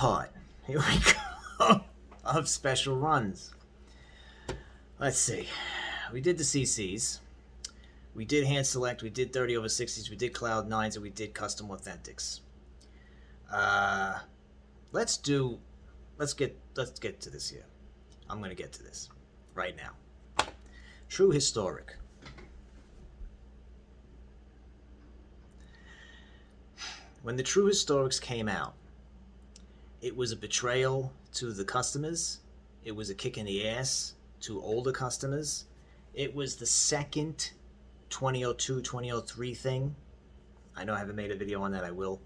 part. Here we go. Of special runs. Let's see. We did the CCs. We did hand select. We did 30 over 60s. We did cloud 9s, and we did custom authentics. Let's get to this here. I'm going to get to this right now. True historic. When the True Historics came out, it was a betrayal to the customers. It was a kick in the ass to older customers. It was the second 2002, 2003 thing. I know I haven't made a video on that. I will.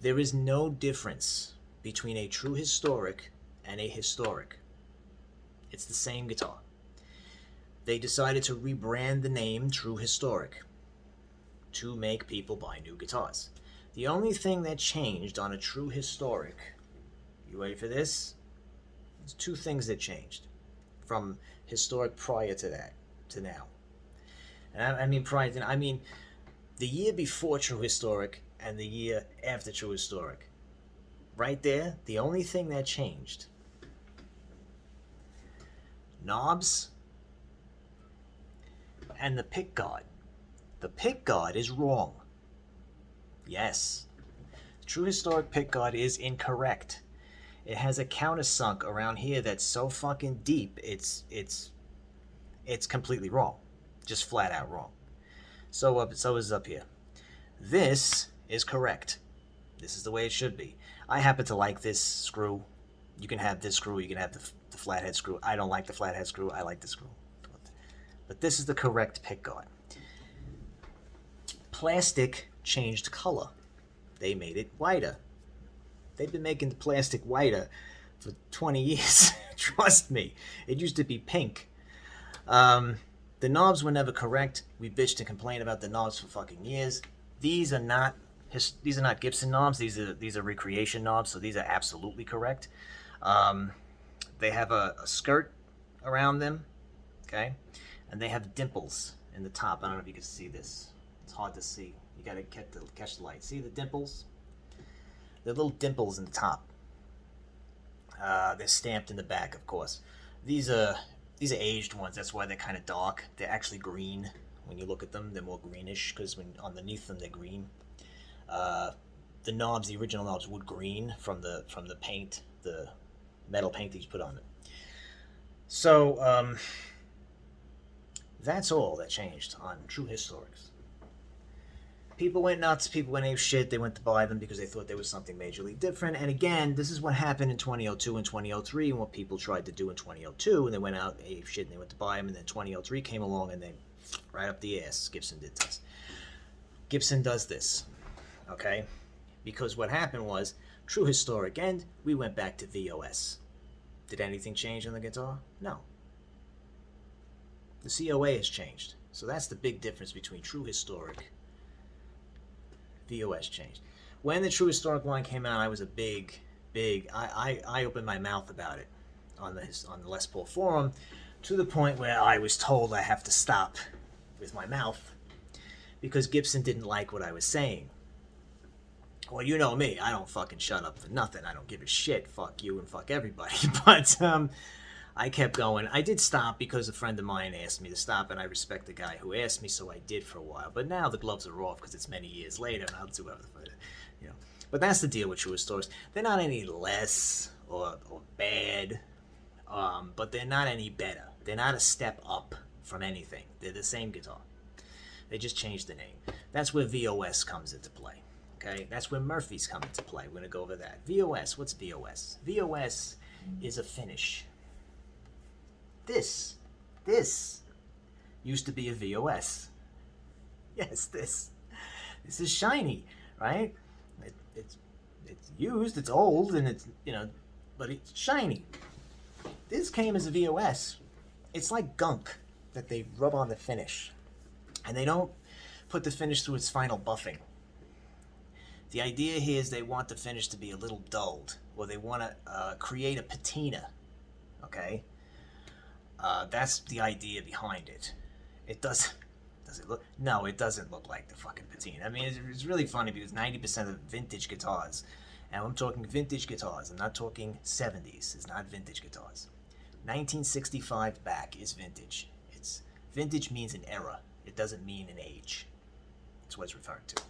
There is no difference between a True Historic and a historic. It's the same guitar. They decided to rebrand the name True Historic to make people buy new guitars. The only thing that changed on a True Historic, you ready for this? There's two things that changed from historic prior to that to now. And I mean prior to, I mean the year before True Historic and the year after True Historic. Right there, the only thing that changed. Knobs and the pick guard. The pick guard is wrong. Yes. True Historic pick guard is incorrect. It has a countersunk around here that's so fucking deep, it's completely wrong. Just flat out wrong. So is up here. This is correct. This is the way it should be. I happen to like this screw. You can have this screw, you can have the flathead screw. I don't like the flathead screw, I like the screw. But this is the correct pick guard. Plastic changed color. They made it whiter. They've been making the plastic whiter for 20 years. Trust me. It used to be pink. The knobs were never correct. We bitched and complained about the knobs for fucking years. These are not Gibson knobs. These are recreation knobs, so these are absolutely correct. They have a skirt around them, okay? And they have dimples in the top. I don't know if you can see this. It's hard to see. You gotta catch the light. See the dimples? They're little dimples in the top. They're stamped in the back, of course. These are aged ones. That's why they're kind of dark. They're actually green. When you look at them, they're more greenish because when underneath them they're green. The knobs, the original knobs, would green from the paint, the metal paint that you put on it. So that's all that changed on True Historics. People went nuts. People went ape shit. They went to buy them because they thought there was something majorly different. And again, this is what happened in 2002 and 2003 and what people tried to do in 2002. And they went out ape shit and they went to buy them. And then 2003 came along and they right up the ass. Gibson did this. Gibson does this. Okay? Because what happened was True Historic end. We went back to VOS. Did anything change on the guitar? No. The COA has changed. So that's the big difference between True Historic. VOS changed. When the True Historic line came out, I was a big I opened my mouth about it on the Les Paul forum to the point where I was told I have to stop with my mouth because Gibson didn't like what I was saying. Well, you know me, I don't fucking shut up for nothing. I don't give a shit. Fuck you and fuck everybody. But I kept going. I did stop because a friend of mine asked me to stop, and I respect the guy who asked me, so I did for a while. But now the gloves are off because it's many years later, and I'll do whatever the fuck, you know. But that's the deal with True Historics. They're not any less or bad, but they're not any better. They're not a step up from anything. They're the same guitar. They just changed the name. That's where VOS comes into play. Okay, that's where Murphy's come into play. We're going to go over that. VOS, what's VOS? VOS is a finish. This used to be a VOS. Yes, this is shiny, right? It's used, it's old, and it's, you know, but it's shiny. This came as a VOS. It's like gunk that they rub on the finish, and they don't put the finish through its final buffing. The idea here is they want the finish to be a little dulled, or they want to create a patina, okay? That's the idea behind it. It does it look? No, it doesn't look like the fucking patina. I mean, it's really funny because 90% of vintage guitars And I'm talking vintage guitars. I'm not talking 70s. It's not vintage guitars. 1965 back is vintage. It's vintage means an era. It doesn't mean an age. That's what it's referring to.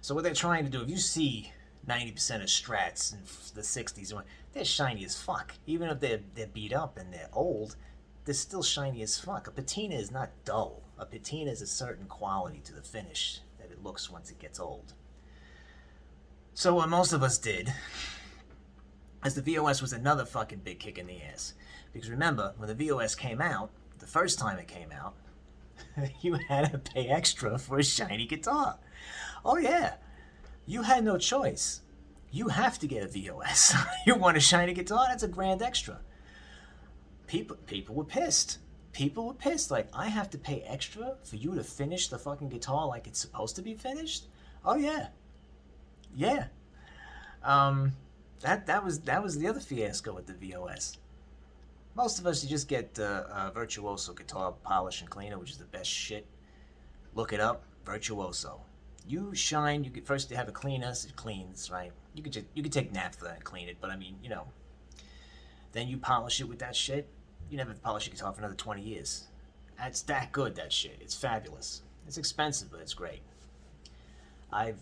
So what they're trying to do, if you see 90% of Strats in the 60s, they're shiny as fuck. Even if they're beat up and they're old, they're still shiny as fuck. A patina is not dull. A patina is a certain quality to the finish that it looks once it gets old. So what most of us did, as the VOS was another fucking big kick in the ass. Because remember, when the VOS came out, the first time it came out, you had to pay extra for a shiny guitar. Oh yeah, you had no choice. You have to get a VOS. You want a shiny guitar? That's a grand extra. People were pissed. People were pissed. Like, I have to pay extra for you to finish the fucking guitar like it's supposed to be finished? Oh yeah. Yeah. That was the other fiasco with the VOS. Most of us, you just get Virtuoso guitar polish and cleaner, which is the best shit. Look it up, Virtuoso. You shine. You first have a cleaner, so it cleans, right? You could take naphtha and clean it, but I mean, you know. Then you polish it with that shit. You never polish your guitar for another 20 years. That's that good. That shit. It's fabulous. It's expensive, but it's great. I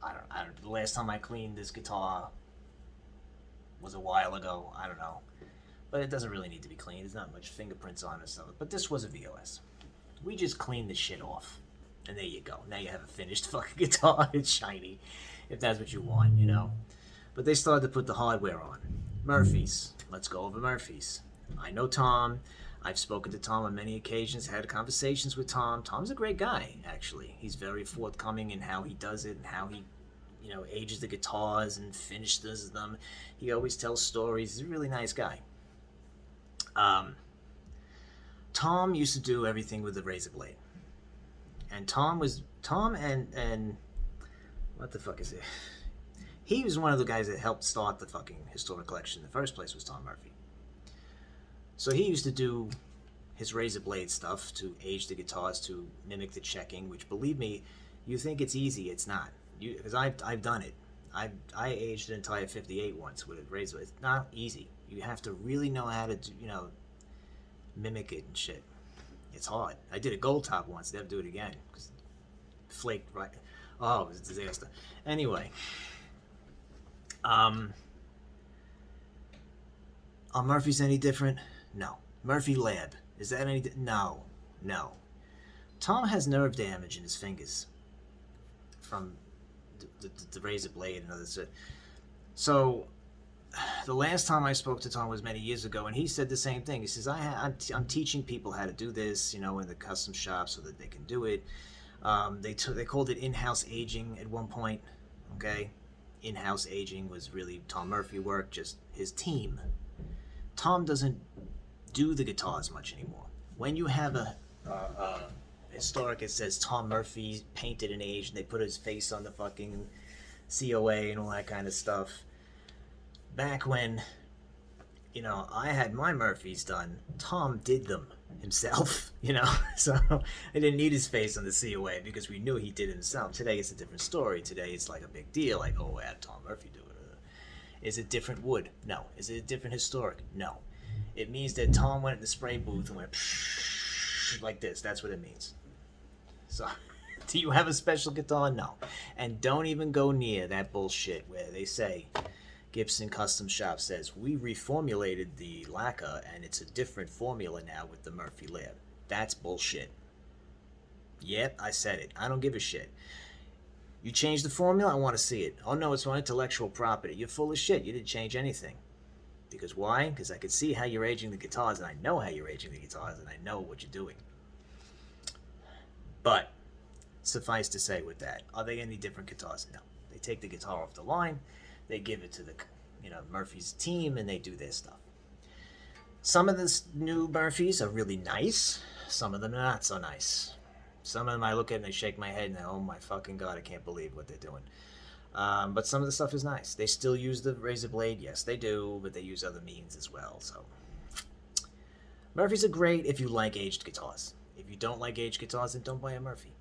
don't. The last time I cleaned this guitar was a while ago. I don't know. But it doesn't really need to be cleaned. There's not much fingerprints on it, so. But this was a VOS. We just cleaned the shit off. And there you go. Now you have a finished fucking guitar. It's shiny. If that's what you want, you know. But they started to put the hardware on. Murphy's. Let's go over Murphy's. I know Tom. I've spoken to Tom on many occasions, had conversations with Tom. Tom's a great guy, actually. He's very forthcoming in how he does it and how he, you know, ages the guitars and finishes them. He always tells stories. He's a really nice guy. Tom used to do everything with the razor blade. And Tom and what the fuck is it? He was one of the guys that helped start the fucking historic collection in the first place, was Tom Murphy. So he used to do his razor blade stuff to age the guitars, to mimic the checking, which, believe me, you think it's easy, it's not. Because I've done it. I aged an entire 58 once with a razor blade. It's not easy. You have to really know how to do, you know, mimic it and shit. It's hard. I did a gold top once. Never do it again because it flaked right. Oh, it was a disaster. Anyway, are Murphy's any different? No. Murphy Lab, is that any? No. Tom has nerve damage in his fingers from the razor blade and others. So the last time I spoke to Tom was many years ago, and he said the same thing. He says, I'm teaching people how to do this, you know, in the custom shop so that they can do it. They called it in-house aging at one point, okay? In-house aging was really Tom Murphy work, just his team. Tom doesn't do the guitars much anymore. When you have a historic, it says Tom Murphy painted and aged, and they put his face on the fucking COA and all that kind of stuff. Back when, you know, I had my Murphys done, Tom did them himself, you know, so I didn't need his face on the COA because we knew he did it himself. Today it's a different story. Today it's like a big deal, like, oh, I had Tom Murphy do it. Is it different wood? No. Is it a different historic? No. It means that Tom went in the spray booth and went like this. That's what it means. So, do you have a special guitar? No. And don't even go near that bullshit where they say, Gibson Custom Shop says, we reformulated the lacquer and it's a different formula now with the Murphy Lab. That's bullshit. Yep, I said it. I don't give a shit. You changed the formula? I want to see it. Oh no, it's my intellectual property. You're full of shit. You didn't change anything. Because why? Because I could see how you're aging the guitars, and I know how you're aging the guitars, and I know what you're doing. But, suffice to say with that, are they any different guitars? No. They take the guitar off the line, they give it to the, you know, Murphy's team, and they do their stuff. Some of the new Murphys are really nice. Some of them are not so nice. Some of them I look at and I shake my head and oh my fucking god, I can't believe what they're doing. But some of the stuff is nice. They still use the razor blade, yes they do, but they use other means as well. So Murphys are great if you like aged guitars. If you don't like aged guitars, then don't buy a Murphy.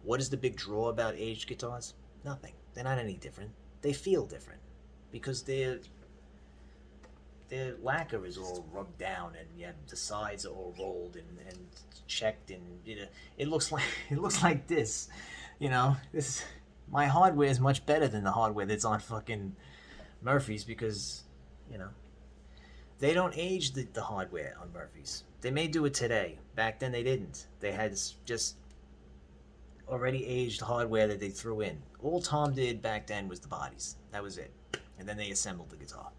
What is the big draw about aged guitars? Nothing. They're not any different. They feel different. because their lacquer is all rubbed down, and yeah, the sides are all rolled and checked, and it looks like it looks like this. This my hardware is much better than the hardware that's on fucking Murphy's, because you know they don't age the hardware on Murphy's. They may do it today. Back then they didn't. They had just already aged hardware that they threw in. All Tom did back then was the bodies. That was it. And then they assembled the guitar.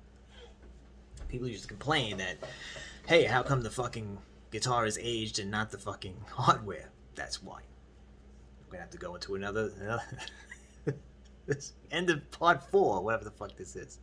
People used to complain that, hey, how come the fucking guitar is aged and not the fucking hardware? That's why. We're gonna have to go into another this end of part 4, whatever the fuck this is.